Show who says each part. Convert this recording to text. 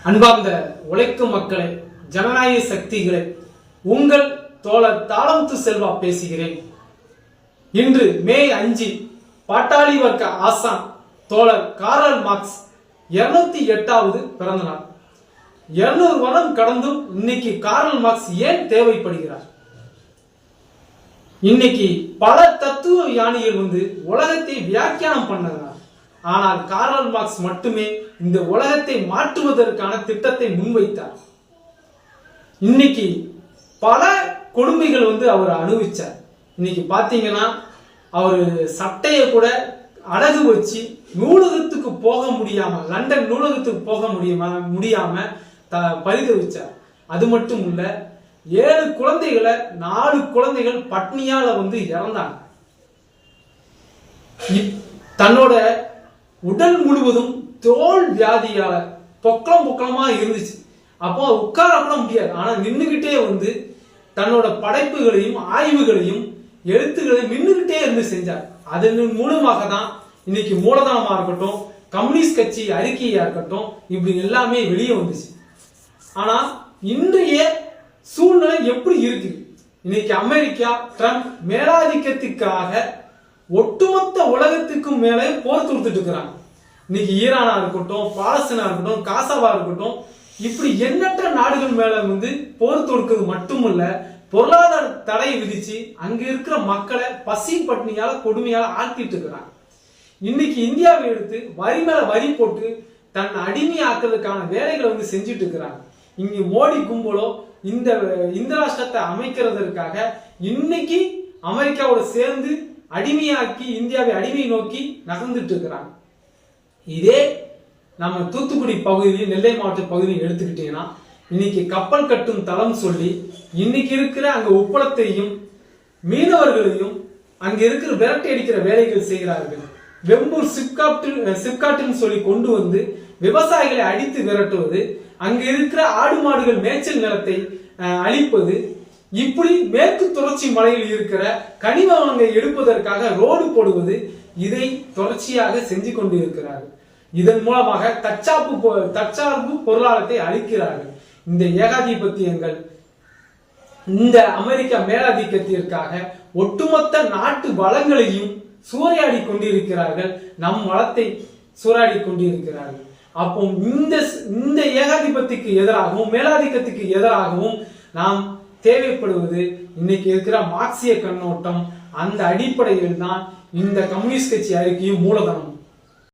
Speaker 1: அன்பார்ந்த உழைக்கும் மக்களே, ஜனநாயக சக்திகளே, உங்கள் தோழர் தாளமுத்து செல்வா பேசுகிறேன். இன்று மே 5 பாட்டாளி வர்க்க ஆசான் தோழர் காரல் மார்க்ஸ் 208வது பிறந்த நாள். 200 வருடம் கடந்தும் இன்னைக்கு காரல் மார்க்ஸ் ஏன் தேவைப்படுகிறார்? இன்னைக்கு பல தத்துவ ஞானிகள் உலகத்தை வியாக்கியானம் பண்ணார். ஆனால் காரல் மார்க்ஸ் மட்டுமே இந்த உலகத்தை மாற்றுவதற்கான திட்டத்தை முன்வைத்தார். இன்னைக்கு பல கொடுமைகள் அவர் அனுபவிச்சார். இன்னைக்கு பாத்தீங்கன்னா அவர் சட்டையை கூட அடகு வச்சு நூலகத்துக்கு போக முடியாம, லண்டன் நூலகத்துக்கு போக முடியாம பரிதவிச்சார். அது மட்டும் இல்ல, 7 குழந்தைகளை 4 குழந்தைகள் பட்னியால இறந்தாங்க. தன்னோட உடல் முழுவதும் தோல் வியாதியால பொக்களமா இருந்துச்சு. அப்போ உட்கார கூட முடியாது. ஆனா நின்றுகிட்டே தன்னோட படைப்புகளையும் ஆய்வுகளையும் எழுத்துக்களையும் நின்றுகிட்டே செஞ்சார். அதன் மூலமாக தான் இன்னைக்கு மூலதனமா இருக்கட்டும், கம்யூனிஸ்ட் கட்சி அறிக்கையா இருக்கட்டும், இப்படி எல்லாமே வெளியே வந்துச்சு. ஆனா இன்றைய சூழ்நிலை எப்படி இருக்கு? இன்னைக்கு அமெரிக்கா ட்ரம்ப் மேலாதிக்கத்துக்காக ஒட்டுமொத்த உலகத்துக்கும் மேலே போர் தொடுத்துட்டு இருக்கிறாங்க. இன்னைக்கு ஈரானா இருக்கட்டும், பாலஸ்தீனா இருக்கட்டும், காசாவா இருக்கட்டும், இப்படி எண்ணற்ற நாடுகள் மேல போர் தொடுக்கிறது மட்டுமல்ல, பொருளாதார தடை விதிச்சு அங்க இருக்கிற மக்களை பசி பட்டினியால கொடுமையால ஆக்கிட்டு இருக்கிறாங்க. இன்னைக்கு இந்தியாவை எடுத்து வரி மேல வரி போட்டு தன் அடிமையாக்குறதுக்கான வேலைகளை செஞ்சுட்டு இருக்கிறாங்க. இங்க மோடி கும்பலோ இந்த ராஷ்டிரத்தை அமைக்கிறதற்காக இன்னைக்கு அமெரிக்காவோட சேர்ந்து அடிமையாக்கி இந்தியாவை அடிமை நோக்கி நகர்ந்துட்டு இருக்கிறாங்க. இதே நம்ம தூத்துக்குடி பகுதியில், நெல்லை மாவட்ட பகுதியில் எடுத்துக்கிட்டீங்கன்னா, இன்னைக்கு கப்பல் கட்டும் தளம் சொல்லி இன்னைக்கு இருக்கிற அங்க உப்பளத்தையும் மீனவர்களையும் அங்க இருக்கிற விரட்டி அடிக்கிற வேலைகள் செய்கிறார்கள். வெம்பூர் சிப்காட்டுன்னு சொல்லி கொண்டு விவசாயிகளை அடித்து விரட்டுவது, அங்க இருக்கிற ஆடு மாடுகள் மேய்ச்சல் நிலத்தை அழிப்பது, இப்படி மேற்கு தொடர்ச்சி மலையில் இருக்கிற கனிம வளங்களை எடுப்பதற்காக ரோடு போடுவது, இதை தொடர்ச்சியாக செஞ்சு கொண்டு இருக்கிறார்கள். இதன் மூலமாக தற்சார்பு பொருளாதாரத்தை அளிக்கிறார்கள். இந்த ஏகாதிபத்தியங்கள், இந்த அமெரிக்க மேலாதிக்கத்திற்காக ஒட்டுமொத்த நாட்டு வளங்களையும் சூறையாடி கொண்டிருக்கிறார்கள். நம் வளத்தை சூறையாடி கொண்டிருக்கிறார்கள். அப்போ இந்த ஏகாதிபத்திக்கு எதிராகவும் மேலாதிக்கத்துக்கு எதிராகவும் நாம் தேவைப்படுவது இன்னைக்கு இருக்கிற மார்க்சிய கண்ணோட்டம். அந்த அடிப்படையில் தான் இந்த கம்யூனிஸ்ட் கட்சி அறிக்கையும் மூலதனம்.